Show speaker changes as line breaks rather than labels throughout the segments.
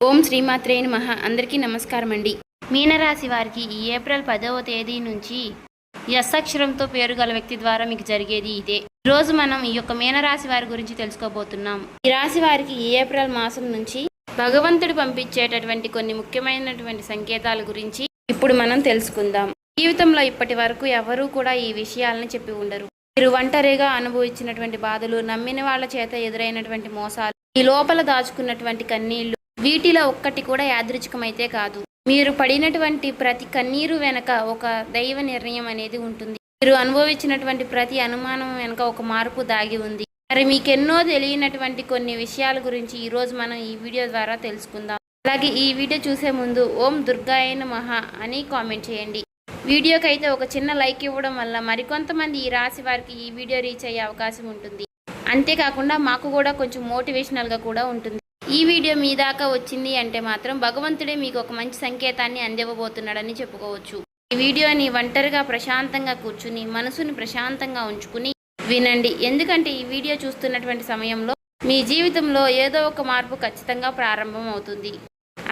ఓం శ్రీమాత్రే నమః. అందరికీ నమస్కారం అండి. మీనరాశి వారికి ఈ ఏప్రిల్ 10వ తేదీ నుంచి ఎస్ అక్షరంతో పేరు గల వ్యక్తి ద్వారా మీకు జరిగేది ఇదే. ఈరోజు మనం ఈ యొక్క మీనరాశి వారి గురించి తెలుసుకోబోతున్నాం. ఈ రాశి వారికి ఈ ఏప్రిల్ మాసం నుంచి భగవంతుడు పంపించేటటువంటి కొన్ని ముఖ్యమైనటువంటి సంకేతాల గురించి ఇప్పుడు మనం తెలుసుకుందాం. జీవితంలో ఇప్పటి వరకు ఎవరూ కూడా ఈ విషయాలను చెప్పి ఉండరు. మీరు ఒంటరిగా అనుభవించినటువంటి బాధలు, నమ్మిన వాళ్ళ చేత ఎదురైనటువంటి మోసాలు, ఈ లోపల దాచుకున్నటువంటి కన్నీళ్లు, వీటిలో ఒక్కటి కూడా యాదృచ్ఛికమైతే కాదు. మీరు పడినటువంటి ప్రతి కన్నీరు వెనక ఒక దైవ నిర్ణయం అనేది ఉంటుంది. మీరు అనుభవించినటువంటి ప్రతి అనుమానం వెనక ఒక మార్పు దాగి ఉంది. మరి మీకెన్నో తెలియనటువంటి కొన్ని విషయాల గురించి ఈరోజు మనం ఈ వీడియో ద్వారా తెలుసుకుందాం. అలాగే ఈ వీడియో చూసే ముందు ఓం దుర్గాయ నమః అని కామెంట్ చేయండి. వీడియోకి అయితే ఒక చిన్న లైక్ ఇవ్వడం వల్ల మరికొంతమంది ఈ రాశి వారికి ఈ వీడియో రీచ్ అయ్యే అవకాశం ఉంటుంది. అంతేకాకుండా మాకు కూడా కొంచెం మోటివేషనల్గా కూడా ఉంటుంది. ఈ వీడియో మీ దాకా వచ్చింది అంటే మాత్రం భగవంతుడే మీకు ఒక మంచి సంకేతాన్ని అందివ్వబోతున్నాడని చెప్పుకోవచ్చు. ఈ వీడియోని ఒంటరిగా ప్రశాంతంగా కూర్చుని మనసుని ప్రశాంతంగా ఉంచుకుని వినండి. ఎందుకంటే ఈ వీడియో చూస్తున్నటువంటి సమయంలో మీ జీవితంలో ఏదో ఒక మార్పు ఖచ్చితంగా ప్రారంభం అవుతుంది.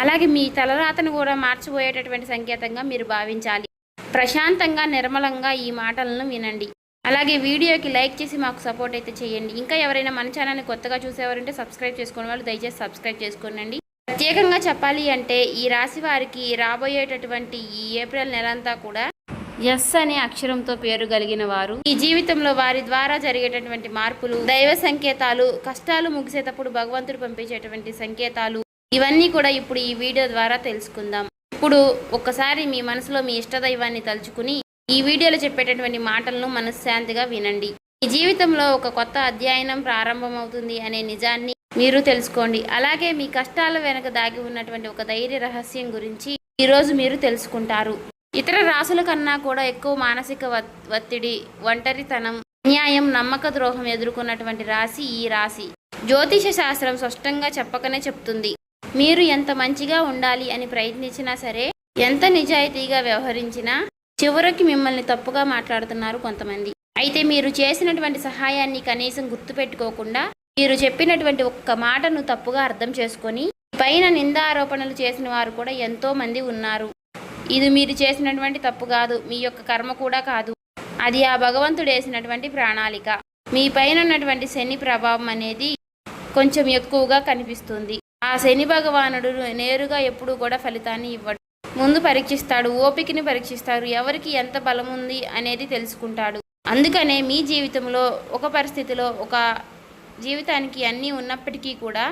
అలాగే మీ తలరాతను కూడా మార్చిపోయేటటువంటి సంకేతంగా మీరు భావించాలి. ప్రశాంతంగా నిర్మలంగా ఈ మాటలను వినండి. అలాగే వీడియోకి లైక్ చేసి మాకు సపోర్ట్ అయితే చేయండి. ఇంకా ఎవరైనా మన ఛానల్ని కొత్తగా చూసేవారంటే సబ్స్క్రైబ్ చేసుకునే వాళ్ళు దయచేసి సబ్స్క్రైబ్ చేసుకోండి. ప్రత్యేకంగా చెప్పాలి అంటే ఈ రాశి వారికి రాబోయేటటువంటి ఈ ఏప్రిల్ నెలంతా కూడా ఎస్ అనే అక్షరంతో పేరు కలిగిన వారు ఈ జీవితంలో వారి ద్వారా జరిగేటటువంటి మార్పులు, దైవ సంకేతాలు, కష్టాలు ముగిసేటప్పుడు భగవంతుడు పంపించేటువంటి సంకేతాలు, ఇవన్నీ కూడా ఇప్పుడు ఈ వీడియో ద్వారా తెలుసుకుందాం. ఇప్పుడు ఒక్కసారి మీ మనసులో మీ ఇష్టదైవాన్ని తలుచుకుని ఈ వీడియోలో చెప్పేటటువంటి మాటలను మనశ్శాంతిగా వినండి. ఈ జీవితంలో ఒక కొత్త అధ్యయనం ప్రారంభమవుతుంది అనే నిజాన్ని మీరు తెలుసుకోండి. అలాగే మీ కష్టాల వెనక దాగి ఉన్నటువంటి ఒక ధైర్య రహస్యం గురించి ఈరోజు మీరు తెలుసుకుంటారు. ఇతర రాశుల కన్నా కూడా ఎక్కువ మానసిక ఒత్తిడి, ఒంటరితనం, అన్యాయం, నమ్మక ద్రోహం ఎదుర్కొన్నటువంటి రాశి ఈ రాశి. జ్యోతిష శాస్త్రం స్పష్టంగా చెప్పకనే చెప్తుంది. మీరు ఎంత మంచిగా ఉండాలి అని ప్రయత్నించినా సరే, ఎంత నిజాయితీగా వ్యవహరించినా చివరికి మిమ్మల్ని తప్పుగా మాట్లాడుతున్నారు కొంతమంది. అయితే మీరు చేసినటువంటి సహాయాన్ని కనీసం గుర్తుపెట్టుకోకుండా మీరు చెప్పినటువంటి ఒక్క మాటను తప్పుగా అర్థం చేసుకొని పైన నిందారోపణలు చేసిన వారు కూడా ఎంతో మంది ఉన్నారు. ఇది మీరు చేసినటువంటి తప్పు కాదు, మీ యొక్క కర్మ కూడా కాదు. అది ఆ భగవంతుడు వేసినటువంటి ప్రణాళిక. మీ పైన ఉన్నటువంటి శని ప్రభావం అనేది కొంచెం ఎక్కువగా కనిపిస్తుంది. ఆ శని భగవానుడు నేరుగా ఎప్పుడూ కూడా ఫలితాన్ని ఇవ్వడు. ముందు పరీక్షిస్తాడు, ఓపికని పరీక్షిస్తాడు, ఎవరికి ఎంత బలం ఉంది అనేది తెలుసుకుంటాడు. అందుకనే మీ జీవితంలో ఒక పరిస్థితిలో ఒక జీవితానికి అన్నీ ఉన్నప్పటికీ కూడా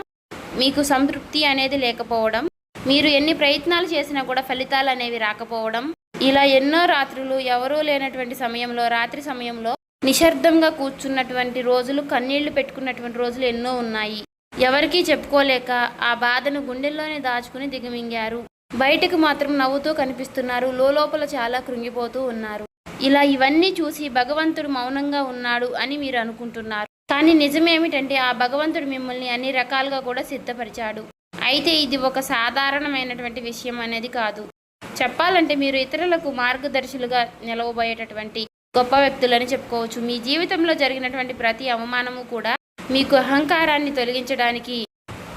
మీకు సంతృప్తి అనేది లేకపోవడం, మీరు ఎన్ని ప్రయత్నాలు చేసినా కూడా ఫలితాలు అనేవి రాకపోవడం, ఇలా ఎన్నో రాత్రులు ఎవరూ లేనటువంటి సమయంలో, రాత్రి సమయంలో నిశ్శబ్దంగా కూర్చున్నటువంటి రోజులు, కన్నీళ్లు పెట్టుకున్నటువంటి రోజులు ఎన్నో ఉన్నాయి. ఎవరికీ చెప్పుకోలేక ఆ బాధను గుండెల్లోనే దాచుకుని దిగమింగారు. బయటకు మాత్రం నవ్వుతూ కనిపిస్తున్నారు, లోపల చాలా కృంగిపోతూ ఉన్నారు. ఇలా ఇవన్నీ చూసి భగవంతుడు మౌనంగా ఉన్నాడు అని మీరు అనుకుంటున్నారు. కానీ నిజమేమిటంటే ఆ భగవంతుడు మిమ్మల్ని అన్ని రకాలుగా కూడా సిద్ధపరిచాడు. అయితే ఇది ఒక సాధారణమైనటువంటి విషయం అనేది కాదు. చెప్పాలంటే మీరు ఇతరులకు మార్గదర్శులుగా నిలవబోయేటటువంటి గొప్ప వ్యక్తులని చెప్పుకోవచ్చు. మీ జీవితంలో జరిగినటువంటి ప్రతి అవమానము కూడా మీకు అహంకారాన్ని తొలగించడానికి,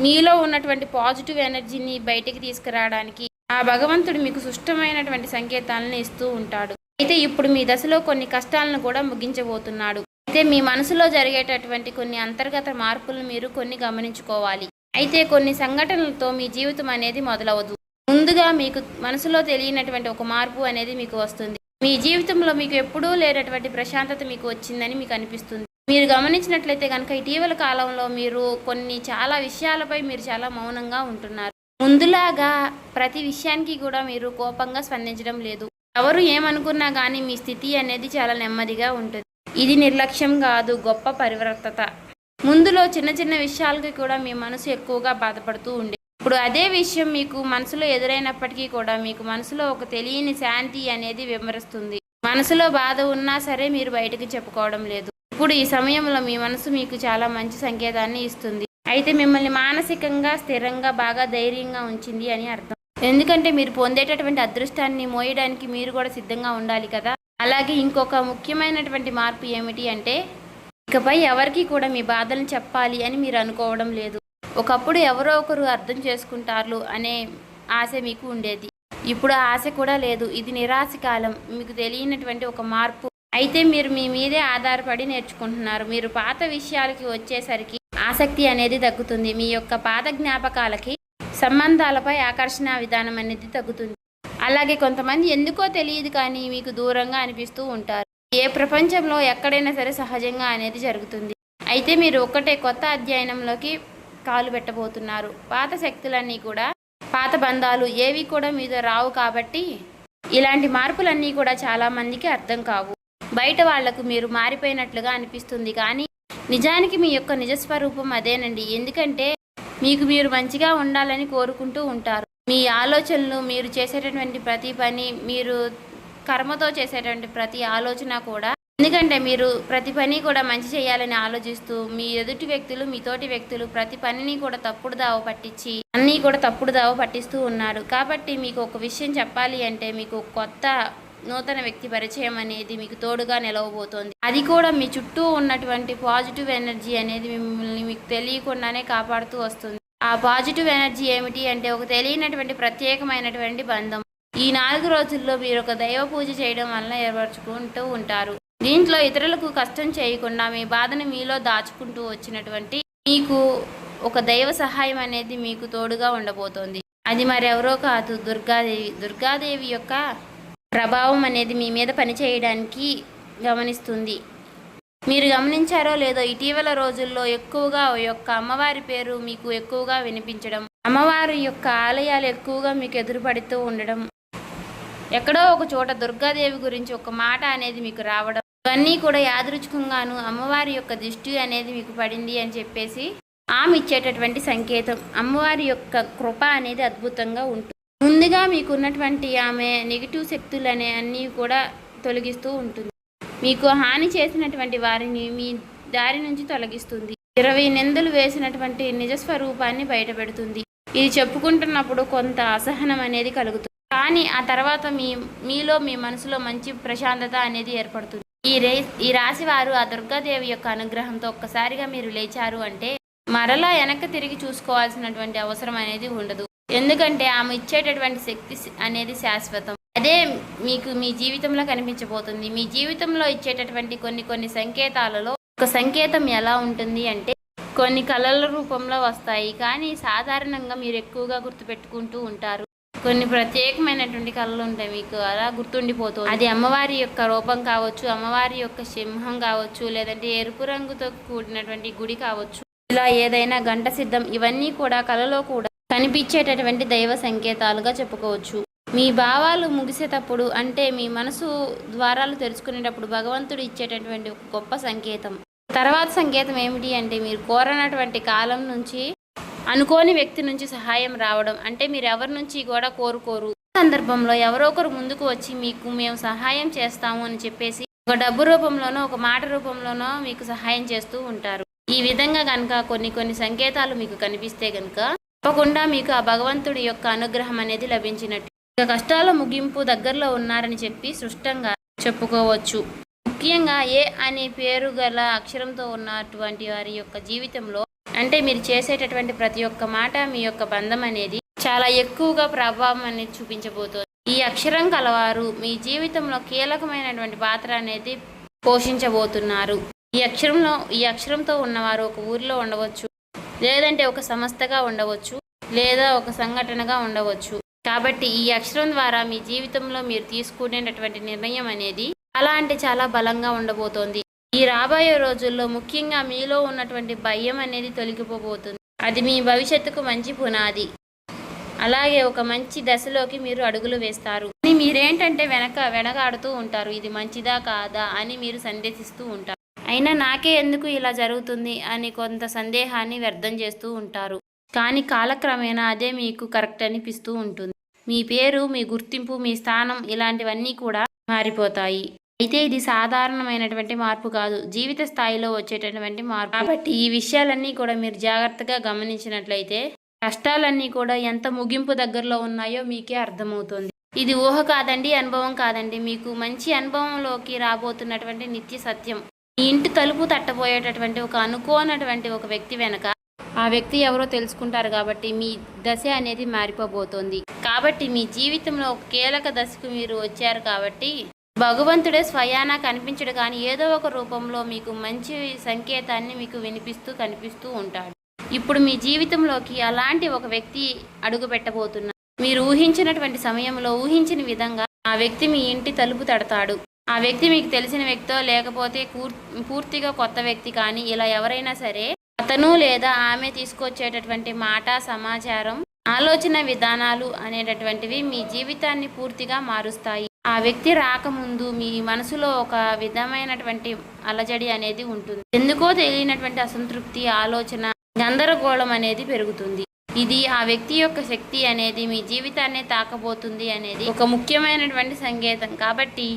మీలో ఉన్నటువంటి పాజిటివ్ ఎనర్జీని బయటికి తీసుకురావడానికి ఆ భగవంతుడు మీకు సుష్టమైనటువంటి సంకేతాలను ఇస్తూ ఉంటాడు. అయితే ఇప్పుడు మీ దశలో కొన్ని కష్టాలను కూడా ముగించబోతున్నాడు. అయితే మీ మనసులో జరిగేటటువంటి కొన్ని అంతర్గత మార్పులను మీరు కొన్ని గమనించుకోవాలి. అయితే కొన్ని సంఘటనలతో మీ జీవితం అనేది మొదలవదు. ముందుగా మీకు మనసులో తెలియనటువంటి ఒక మార్పు అనేది మీకు వస్తుంది. మీ జీవితంలో మీకు ఎప్పుడూ లేనటువంటి ప్రశాంతత మీకు వచ్చిందని మీకు అనిపిస్తుంది. మీరు గమనించినట్లయితే కనుక ఇటీవల కాలంలో మీరు చాలా విషయాలపై మీరు చాలా మౌనంగా ఉంటున్నారు. ముందులాగా ప్రతి విషయానికి కూడా మీరు కోపంగా స్పందించడం లేదు. ఎవరు ఏమనుకున్నా కానీ మీ స్థితి అనేది చాలా నెమ్మదిగా ఉంటుంది. ఇది నిర్లక్ష్యం కాదు, గొప్ప పరివర్తత. ముందులో చిన్న చిన్న విషయాలకి కూడా మీ మనసు ఎక్కువగా బాధపడుతూ ఉండే, ఇప్పుడు అదే విషయం మీకు మనసులో ఎదురైనప్పటికీ కూడా మీకు మనసులో ఒక తెలియని శాంతి అనేది విమరిస్తుంది. మనసులో బాధ ఉన్నా సరే మీరు బయటకు చెప్పుకోవడం లేదు. ఇప్పుడు ఈ సమయంలో మీ మనసు మీకు చాలా మంచి సంకేతాన్ని ఇస్తుంది. అయితే మిమ్మల్ని మానసికంగా స్థిరంగా బాగా ధైర్యంగా ఉంచింది అని అర్థం. ఎందుకంటే మీరు పొందేటటువంటి అదృష్టాన్ని మోయడానికి మీరు కూడా సిద్ధంగా ఉండాలి కదా. అలాగే ఇంకొక ముఖ్యమైనటువంటి మార్పు ఏమిటి అంటే ఇకపై ఎవరికి కూడా మీ బాధలను చెప్పాలి అని మీరు అనుకోవడం లేదు. ఒకప్పుడు ఎవరో ఒకరు అర్థం చేసుకుంటారు అనే ఆశ మీకు ఉండేది. ఇప్పుడు ఆ ఆశ కూడా లేదు. ఇది నిరాశ కాలం. మీకు తెలియనటువంటి ఒక మార్పు. అయితే మీరు మీ మీదే ఆధారపడి నేర్చుకుంటున్నారు. మీరు పాత విషయాలకి వచ్చేసరికి ఆసక్తి అనేది తగ్గుతుంది. మీ యొక్క పాత జ్ఞాపకాలకి, సంబంధాలపై ఆకర్షణ విధానం అనేది తగ్గుతుంది. అలాగే కొంతమంది ఎందుకో తెలియదు కానీ మీకు దూరంగా అనిపిస్తూ ఉంటారు. ఏ ప్రపంచంలో ఎక్కడైనా సరే సహజంగా అనేది జరుగుతుంది. అయితే మీరు ఒక్కటే కొత్త అధ్యయనంలోకి కాలు పెట్టబోతున్నారు. పాత శక్తులన్నీ కూడా, పాత బంధాలు ఏవి కూడా మీతో రావు. కాబట్టి ఇలాంటి మార్పులన్నీ కూడా చాలామందికి అర్థం కావు. బయట వాళ్లకు మీరు మారిపోయినట్లుగా అనిపిస్తుంది కానీ నిజానికి మీ యొక్క నిజస్వరూపం అదేనండి. ఎందుకంటే మీకు మీరు మంచిగా ఉండాలని కోరుకుంటూ ఉంటారు. మీ ఆలోచనలు, మీరు చేసేటటువంటి ప్రతి పని, మీరు కర్మతో చేసేటువంటి ప్రతి ఆలోచన కూడా, ఎందుకంటే మీరు ప్రతి పని కూడా మంచి చేయాలని ఆలోచిస్తూ మీ ఎదుటి వ్యక్తులు, మీ తోటి వ్యక్తులు ప్రతి పనిని కూడా తప్పుడు దావ పట్టించి అన్నీ కూడా తప్పుడు దావ పట్టిస్తూ ఉన్నారు. కాబట్టి మీకు ఒక విషయం చెప్పాలి అంటే మీకు కొత్త నూతన వ్యక్తి పరిచయం అనేది మీకు తోడుగా నిలవబోతోంది. అది కూడా మీ చుట్టూ ఉన్నటువంటి పాజిటివ్ ఎనర్జీ అనేది మిమ్మల్ని మీకు తెలియకుండానే కాపాడుతూ వస్తుంది. ఆ పాజిటివ్ ఎనర్జీ ఏమిటి అంటే ఒక తెలియనటువంటి ప్రత్యేకమైనటువంటి బంధం. ఈ 4 రోజుల్లో మీరు ఒక దైవ పూజ చేయడం వల్ల ఏర్పరచుకుంటూ ఉంటారు. దీంట్లో ఇతరులకు కష్టం చేయకుండా మీ బాధను మీలో దాచుకుంటూ వచ్చినటువంటి మీకు ఒక దైవ సహాయం అనేది మీకు తోడుగా ఉండబోతోంది. అది మరెవరో కాదు, దుర్గాదేవి. దుర్గాదేవి యొక్క ప్రభావం అనేది మీ మీద పనిచేయడానికి గమనిస్తుంది. మీరు గమనించారో లేదో ఇటీవల రోజుల్లో ఎక్కువగా యొక్క అమ్మవారి పేరు మీకు ఎక్కువగా వినిపించడం, అమ్మవారి యొక్క ఆలయాలు ఎక్కువగా మీకు ఎదురుపడుతూ ఉండడం, ఎక్కడో ఒక చోట దుర్గాదేవి గురించి ఒక మాట అనేది మీకు రావడం, ఇవన్నీ కూడా యాదృచ్ఛికంగాను అమ్మవారి యొక్క దృష్టి అనేది మీకు పడింది అని చెప్పేసి ఆమె ఇచ్చేటటువంటి సంకేతం. అమ్మవారి యొక్క కృప అనేది అద్భుతంగా ఉంటుంది. ముందుగా మీకున్నటువంటి ఆమె నెగిటివ్ శక్తులు అనే అన్నీ కూడా తొలగిస్తూ ఉంటుంది. మీకు హాని చేసినటువంటి వారిని మీ దారి నుంచి తొలగిస్తుంది. 20 నిందలు వేసినటువంటి నిజస్వరూపాన్ని బయటపెడుతుంది. ఇది చెప్పుకుంటున్నప్పుడు కొంత అసహనం అనేది కలుగుతుంది. కానీ ఆ తర్వాత మీలో మీ మనసులో మంచి ప్రశాంతత అనేది ఏర్పడుతుంది. ఈ రాశి వారు ఆ దుర్గాదేవి యొక్క అనుగ్రహంతో ఒక్కసారిగా మీరు లేచారు అంటే మరలా వెనక్కి తిరిగి చూసుకోవాల్సినటువంటి అవసరం అనేది ఉండదు. ఎందుకంటే ఆమె ఇచ్చేటటువంటి శక్తి అనేది శాశ్వతం. అదే మీకు మీ జీవితంలో కనిపించబోతుంది. మీ జీవితంలో ఇచ్చేటటువంటి కొన్ని సంకేతాలలో ఒక సంకేతం ఎలా ఉంటుంది అంటే కొన్ని కళల రూపంలో వస్తాయి. కానీ సాధారణంగా మీరు ఎక్కువగా గుర్తుపెట్టుకుంటూ ఉంటారు. కొన్ని ప్రత్యేకమైనటువంటి కళలు ఉంటాయి, మీకు అలా గుర్తుండిపోతుంది. అది అమ్మవారి యొక్క రూపం కావచ్చు, అమ్మవారి యొక్క సింహం కావచ్చు, లేదంటే ఎరుపు రంగుతో కూడినటువంటి గుడి కావచ్చు, ఇలా ఏదైనా గంట సిద్ధం, ఇవన్నీ కూడా కళలో కూడా కనిపించేటటువంటి దైవ సంకేతాలుగా చెప్పుకోవచ్చు. మీ భావాలు ముగిసేటప్పుడు అంటే మీ మనసు ద్వారాలు తెరుచుకునేటప్పుడు భగవంతుడు ఇచ్చేటటువంటి ఒక గొప్ప సంకేతం. తర్వాత సంకేతం ఏమిటి అంటే మీరు కోరనటువంటి కాలం నుంచి అనుకోని వ్యక్తి నుంచి సహాయం రావడం. అంటే మీరు ఎవరి నుంచి కూడా కోరుకోరు, సందర్భంలో ఎవరో ఒకరు ముందుకు వచ్చి మీకు మేము సహాయం చేస్తాము అని చెప్పేసి ఒక డబ్బు రూపంలోనో ఒక మాట రూపంలోనో మీకు సహాయం చేస్తూ ఉంటారు. ఈ విధంగా కనుక కొన్ని సంకేతాలు మీకు కనిపిస్తే కనుక తప్పకుండా మీకు ఆ భగవంతుడి యొక్క అనుగ్రహం అనేది లభించినట్టు. ఇక కష్టాల ముగింపు దగ్గరలో ఉన్నారని చెప్పి స్పష్టంగా చెప్పుకోవచ్చు. ముఖ్యంగా ఏ అనే పేరు గల అక్షరంతో ఉన్నటువంటి వారి యొక్క జీవితంలో అంటే మీరు చేసేటటువంటి ప్రతి ఒక్క మాట మీ యొక్క బంధం అనేది చాలా ఎక్కువగా ప్రభావం అనేది చూపించబోతోంది. ఈ అక్షరం కలవారు మీ జీవితంలో కీలకమైనటువంటి పాత్ర అనేది పోషించబోతున్నారు. ఈ అక్షరంతో ఉన్నవారు ఒక ఊరిలో ఉండవచ్చు, లేదంటే ఒక సంస్థగా ఉండవచ్చు, లేదా ఒక సంఘటనగా ఉండవచ్చు. కాబట్టి ఈ అక్షరం ద్వారా మీ జీవితంలో మీరు తీసుకునేటటువంటి నిర్ణయం అనేది చాలా అంటే చాలా బలంగా ఉండబోతోంది. ఈ రాబోయే రోజుల్లో ముఖ్యంగా మీలో ఉన్నటువంటి భయం అనేది తొలగిపోబోతుంది. అది మీ భవిష్యత్తుకు మంచి పునాది. అలాగే ఒక మంచి దశలోకి మీరు అడుగులు వేస్తారు. మీరేంటంటే వెనకాడుతూ ఉంటారు. ఇది మంచిదా కాదా అని మీరు సందేహిస్తూ ఉంటారు. అయినా నాకే ఎందుకు ఇలా జరుగుతుంది అని కొంత సందేహాన్ని వ్యర్థం చేస్తూ ఉంటారు. కానీ కాలక్రమేణా అదే మీకు కరెక్ట్ అనిపిస్తూ ఉంటుంది. మీ పేరు, మీ గుర్తింపు, మీ స్థానం ఇలాంటివన్నీ కూడా మారిపోతాయి. అయితే ఇది సాధారణమైనటువంటి మార్పు కాదు, జీవిత స్థాయిలో వచ్చేటటువంటి మార్పు. కాబట్టి ఈ విషయాలన్నీ కూడా మీరు జాగ్రత్తగా గమనించినట్లయితే కష్టాలన్నీ కూడా ఎంత ముగింపు దగ్గరలో ఉన్నాయో మీకే అర్థమవుతుంది. ఇది ఊహ కాదండి, అనుభవం కాదండి, మీకు మంచి అనుభవంలోకి రాబోతున్నటువంటి నిత్య సత్యం. మీ ఇంటి తలుపు తట్టబోయేటటువంటి ఒక అనుకోనటువంటి ఒక వ్యక్తి వెనక ఆ వ్యక్తి ఎవరో తెలుసుకుంటారు కాబట్టి మీ దశ అనేది మారిపోబోతోంది. కాబట్టి మీ జీవితంలో ఒక కీలక దశకు మీరు వచ్చారు కాబట్టి భగవంతుడే స్వయానా కనిపించడు కానీ ఏదో ఒక రూపంలో మీకు మంచి సంకేతాన్ని మీకు వినిపిస్తూ కనిపిస్తూ ఉంటాడు. ఇప్పుడు మీ జీవితంలోకి అలాంటి ఒక వ్యక్తి అడుగు పెట్టబోతున్నారు. మీరు ఊహించినటువంటి సమయంలో ఊహించిన విధంగా ఆ వ్యక్తి మీ ఇంటి తలుపు తడతాడు. ఆ వ్యక్తి మీకు తెలిసిన వ్యక్తో లేకపోతే పూర్తిగా కొత్త వ్యక్తి కానీ ఇలా ఎవరైనా సరే అతను లేదా ఆమె తీసుకొచ్చేటటువంటి మాట, సమాచారం, ఆలోచన విధానాలు అనేటటువంటివి మీ జీవితాన్ని పూర్తిగా మారుస్తాయి. ఆ వ్యక్తి రాకముందు మీ మనసులో ఒక విధమైనటువంటి అలజడి అనేది ఉంటుంది. ఎందుకో తెలియనటువంటి అసంతృప్తి, ఆలోచన, గందరగోళం అనేది పెరుగుతుంది. ఇది ఆ వ్యక్తి యొక్క శక్తి అనేది మీ జీవితాన్ని తాకబోతుంది అనేది ఒక ముఖ్యమైనటువంటి సంకేతం. కాబట్టి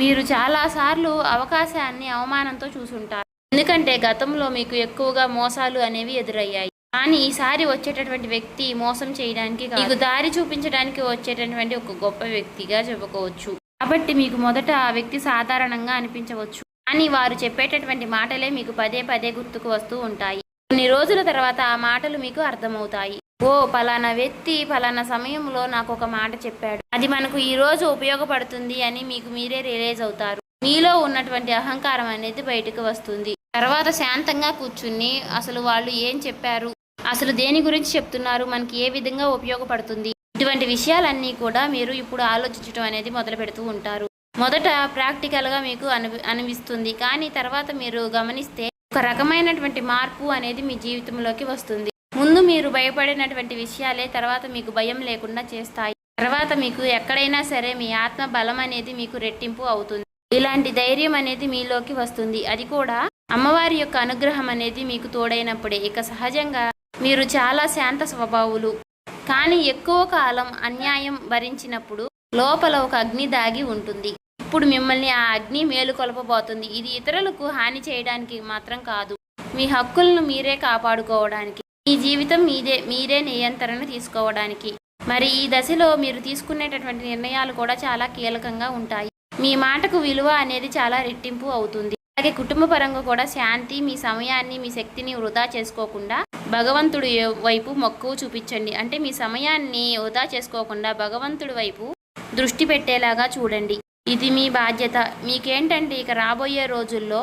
మీరు చాలాసార్లు అవకాశాన్ని అవమానంతో చూసుంటారు. ఎందుకంటే గతంలో మీకు ఎక్కువగా మోసాలు అనేవి ఎదురయ్యాయి. కానీ ఈసారి వచ్చేటటువంటి వ్యక్తి మోసం చేయడానికి మీకు దారి చూపించడానికి వచ్చేటటువంటి ఒక గొప్ప వ్యక్తిగా చెప్పుకోవచ్చు. కాబట్టి మీకు మొదట ఆ వ్యక్తి సాధారణంగా అనిపించవచ్చు, కానీ వారు చెప్పేటటువంటి మాటలే మీకు పదే పదే గుర్తుకు వస్తూ ఉంటాయి. కొన్ని రోజుల తర్వాత ఆ మాటలు మీకు అర్థమవుతాయి. ఓ పలానా వ్యక్తి పలానా సమయంలో నాకు ఒక మాట చెప్పాడు, అది మనకు ఈ రోజు ఉపయోగపడుతుంది అని మీకు మీరే రియలైజ్ అవుతారు. మీలో ఉన్నటువంటి అహంకారం అనేది బయటకు వస్తుంది. తర్వాత శాంతంగా కూర్చుని అసలు వాళ్ళు ఏం చెప్పారు, అసలు దేని గురించి చెప్తున్నారు, మనకి ఏ విధంగా ఉపయోగపడుతుంది, ఇటువంటి విషయాలన్నీ కూడా మీరు ఇప్పుడు ఆలోచించడం అనేది మొదలు పెడుతూ ఉంటారు. మొదట ప్రాక్టికల్గా మీకు అనిపిస్తుంది, కానీ తర్వాత మీరు గమనిస్తే ఒక రకమైనటువంటి మార్పు అనేది మీ జీవితంలోకి వస్తుంది. ముందు మీరు భయపడినటువంటి విషయాలే తర్వాత మీకు భయం లేకుండా చేస్తాయి. తర్వాత మీకు ఎక్కడైనా సరే మీ ఆత్మ బలం అనేది మీకు రెట్టింపు అవుతుంది. ఇలాంటి ధైర్యం అనేది మీలోకి వస్తుంది. అది కూడా అమ్మవారి యొక్క అనుగ్రహం అనేది మీకు తోడైనప్పుడే. ఇక సహజంగా మీరు చాలా శాంత స్వభావులు, కానీ ఎక్కువ కాలం అన్యాయం భరించినప్పుడు లోపల ఒక అగ్ని దాగి ఉంటుంది. ఇప్పుడు మిమ్మల్ని ఆ అగ్ని మేలుకొల్పబోతుంది. ఇది ఇతరులకు హాని చేయడానికి మాత్రం కాదు, మీ హక్కులను మీరే కాపాడుకోవడానికి, మీ జీవితం మీరే నియంత్రణ తీసుకోవడానికి. మరి ఈ దశలో మీరు తీసుకునేటటువంటి నిర్ణయాలు కూడా చాలా కీలకంగా ఉంటాయి. మీ మాటకు విలువ అనేది చాలా రెట్టింపు అవుతుంది. అలాగే కుటుంబ పరంగా కూడా శాంతి, మీ సమయాన్ని, మీ శక్తిని వృధా చేసుకోకుండా భగవంతుడి వైపు మక్కువ చూపించండి. అంటే మీ సమయాన్ని వృధా చేసుకోకుండా భగవంతుడి వైపు దృష్టి పెట్టేలాగా చూడండి. ఇది మీ బాధ్యత. మీకేంటంటే ఇక రాబోయే రోజుల్లో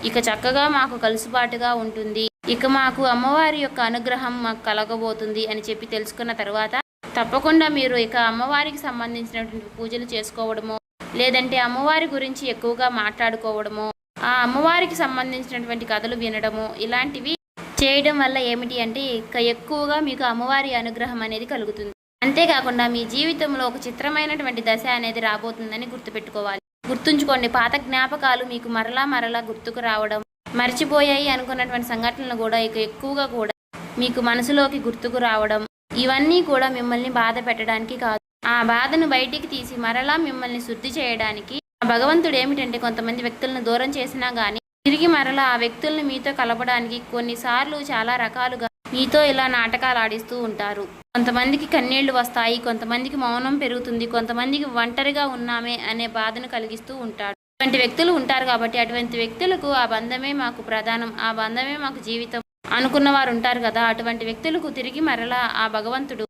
ఇక చక్కగా మాకు కలుసుబాటుగా ఉంటుంది, ఇక మాకు అమ్మవారి యొక్క అనుగ్రహం మాకు కలగబోతుంది అని చెప్పి తెలుసుకున్న తర్వాత తప్పకుండా మీరు ఇక అమ్మవారికి సంబంధించినటువంటి పూజలు చేసుకోవడమో, లేదంటే అమ్మవారి గురించి ఎక్కువగా మాట్లాడుకోవడమో, ఆ అమ్మవారికి సంబంధించినటువంటి కథలు వినడము, ఇలాంటివి చేయడం వల్ల ఏమిటి అంటే ఇక ఎక్కువగా మీకు అమ్మవారి అనుగ్రహం అనేది కలుగుతుంది. అంతేకాకుండా మీ జీవితంలో ఒక చిత్రమైనటువంటి దశ అనేది రాబోతుందని గుర్తుపెట్టుకోవాలి. గుర్తుంచుకోండి, పాత జ్ఞాపకాలు మీకు మరలా గుర్తుకు రావడం, మర్చిపోయాయి అనుకున్నటువంటి సంఘటనలు కూడా ఇక ఎక్కువగా కూడా మీకు మనసులోకి గుర్తుకు రావడం, ఇవన్నీ కూడా మిమ్మల్ని బాధ పెట్టడానికి కాదు, ఆ బాధను బయటికి తీసి మరలా మిమ్మల్ని శుద్ధి చేయడానికి. భగవంతుడు ఏమిటంటే కొంతమంది వ్యక్తులను దూరం చేసినా కానీ తిరిగి మరలా ఆ వ్యక్తులను మీతో కలపడానికి కొన్నిసార్లు చాలా రకాలుగా మీతో ఇలా నాటకాలు ఆడిస్తూ ఉంటారు. కొంతమందికి కన్నీళ్లు వస్తాయి, కొంతమందికి మౌనం పెరుగుతుంది, కొంతమందికి ఒంటరిగా ఉన్నామే అనే బాధను కలిగిస్తూ ఉంటాడు. అటువంటి వ్యక్తులు ఉంటారు. కాబట్టి అటువంటి వ్యక్తులకు ఆ బంధమే మాకు ప్రధానం, ఆ బంధమే మాకు జీవితం అనుకున్న వారు ఉంటారు కదా, అటువంటి వ్యక్తులకు తిరిగి మరలా ఆ భగవంతుడు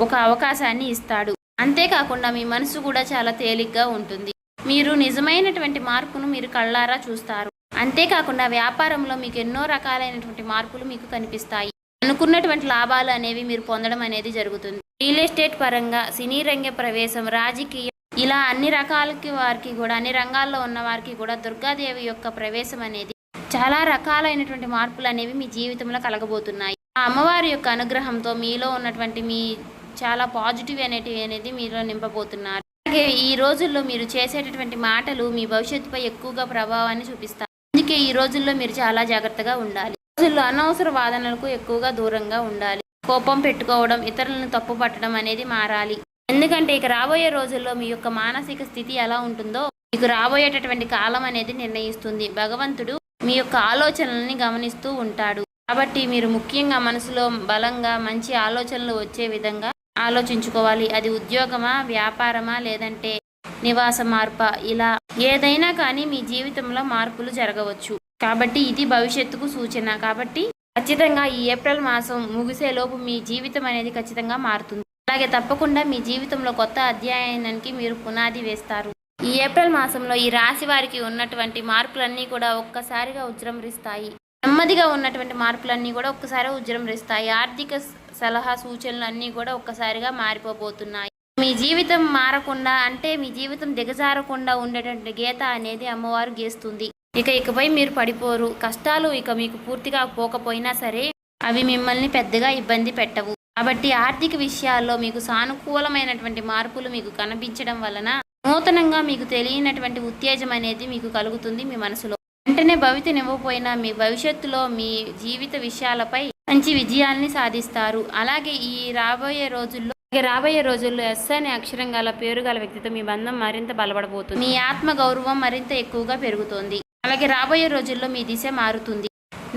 ఒక అవకాశాన్ని ఇస్తాడు. అంతేకాకుండా మీ మనసు కూడా చాలా తేలిగ్గా ఉంటుంది. మీరు నిజమైనటువంటి మార్పును మీరు కళ్ళారా చూస్తారు. అంతేకాకుండా వ్యాపారంలో మీకు ఎన్నో రకాలైనటువంటి మార్పులు మీకు కనిపిస్తాయి. అనుకున్నటువంటి లాభాలు అనేవి మీరు పొందడం అనేది జరుగుతుంది. రియల్ ఎస్టేట్ పరంగా, సినీ రంగ ప్రవేశం, రాజకీయం, ఇలా అన్ని రకాలకి వారికి కూడా, అన్ని రంగాల్లో ఉన్న వారికి కూడా దుర్గాదేవి యొక్క ప్రవేశం అనేది చాలా రకాలైనటువంటి మార్పులు అనేవి మీ జీవితంలో కలగబోతున్నాయి. ఆ అమ్మవారి యొక్క అనుగ్రహంతో మీలో ఉన్నటువంటి మీ చాలా పాజిటివ్ అనేది మీలో నింపబోతున్నారు. అలాగే ఈ రోజుల్లో మీరు చేసేటటువంటి మాటలు మీ భవిష్యత్తుపై ఎక్కువగా ప్రభావాన్ని చూపిస్తాయి. అందుకే ఈ రోజుల్లో మీరు చాలా జాగ్రత్తగా ఉండాలి. రోజుల్లో అనవసర వాదనలకు ఎక్కువగా దూరంగా ఉండాలి. కోపం పెట్టుకోవడం, ఇతరులను తప్పు పట్టడం అనేది మారాలి. ఎందుకంటే ఇక రాబోయే రోజుల్లో మీ యొక్క మానసిక స్థితి ఎలా ఉంటుందో మీకు రాబోయేటటువంటి కాలం అనేది నిర్ణయిస్తుంది. భగవంతుడు మీ యొక్క ఆలోచనల్ని గమనిస్తూ ఉంటాడు. కాబట్టి మీరు ముఖ్యంగా మనసులో బలంగా మంచి ఆలోచనలు వచ్చే విధంగా ఆలోచించుకోవాలి. అది ఉద్యోగమా, వ్యాపారమా, లేదంటే నివాస మార్పా, ఇలా ఏదైనా కానీ మీ జీవితంలో మార్పులు జరగవచ్చు. కాబట్టి ఇది భవిష్యత్తుకు సూచన. కాబట్టి ఖచ్చితంగా ఈ ఏప్రిల్ మాసం ముగిసేలోపు మీ జీవితం అనేది ఖచ్చితంగా మారుతుంది. అలాగే తప్పకుండా మీ జీవితంలో కొత్త అధ్యాయానికి మీరు పునాది వేస్తారు. ఈ ఏప్రిల్ మాసంలో ఈ రాశి వారికి ఉన్నటువంటి మార్పులన్నీ కూడా ఒక్కసారిగా ఉజృంభిస్తాయి. నెమ్మదిగా ఉన్నటువంటి మార్పులన్నీ కూడా ఒక్కసారి ఉజృంభిస్తాయి. ఆర్థిక సలహా సూచనలు అన్నీ కూడా ఒక్కసారిగా మారిపోబోతున్నాయి. మీ జీవితం మారకుండా అంటే మీ జీవితం దిగజారకుండా ఉండేటువంటి గీత అనేది అమ్మవారు గీస్తుంది. ఇకపై మీరు పడిపోరు. కష్టాలు ఇక మీకు పూర్తిగా పోకపోయినా సరే అవి మిమ్మల్ని పెద్దగా ఇబ్బంది పెట్టవు. కాబట్టి ఆర్థిక విషయాల్లో మీకు సానుకూలమైనటువంటి మార్పులు మీకు కనిపించడం వలన నూతనంగా మీకు తెలియనటువంటి ఉత్తేజం అనేది మీకు కలుగుతుంది మీ మనసులో. వెంటనే భవితనివ్వకపోయినా మీ భవిష్యత్తులో మీ జీవిత విషయాలపై మంచి విజయాల్ని సాధిస్తారు. అలాగే రాబోయే రోజుల్లో ఎస్ అనే అక్షరం గల పేరు గల వ్యక్తితో మీ బంధం మరింత బలపడబోతుంది. మీ ఆత్మ గౌరవం మరింత ఎక్కువగా పెరుగుతుంది. అలాగే రాబోయే రోజుల్లో మీ దిశ మారుతుంది.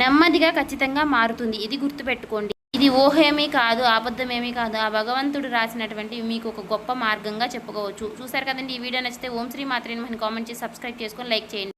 నెమ్మదిగా ఖచ్చితంగా మారుతుంది. ఇది గుర్తుపెట్టుకోండి. ఇది ఊహేమీ కాదు, అబద్ధమేమీ కాదు. ఆ భగవంతుడు రాసినటువంటి మీకు ఒక గొప్ప మార్గంగా చెప్పుకోవచ్చు. చూసారు కదండి. ఈ వీడియో నచ్చితే ఓం శ్రీ మాత్రే నమః కామెంట్ చేసి సబ్స్క్రైబ్ చేసుకొని లైక్ చేయండి.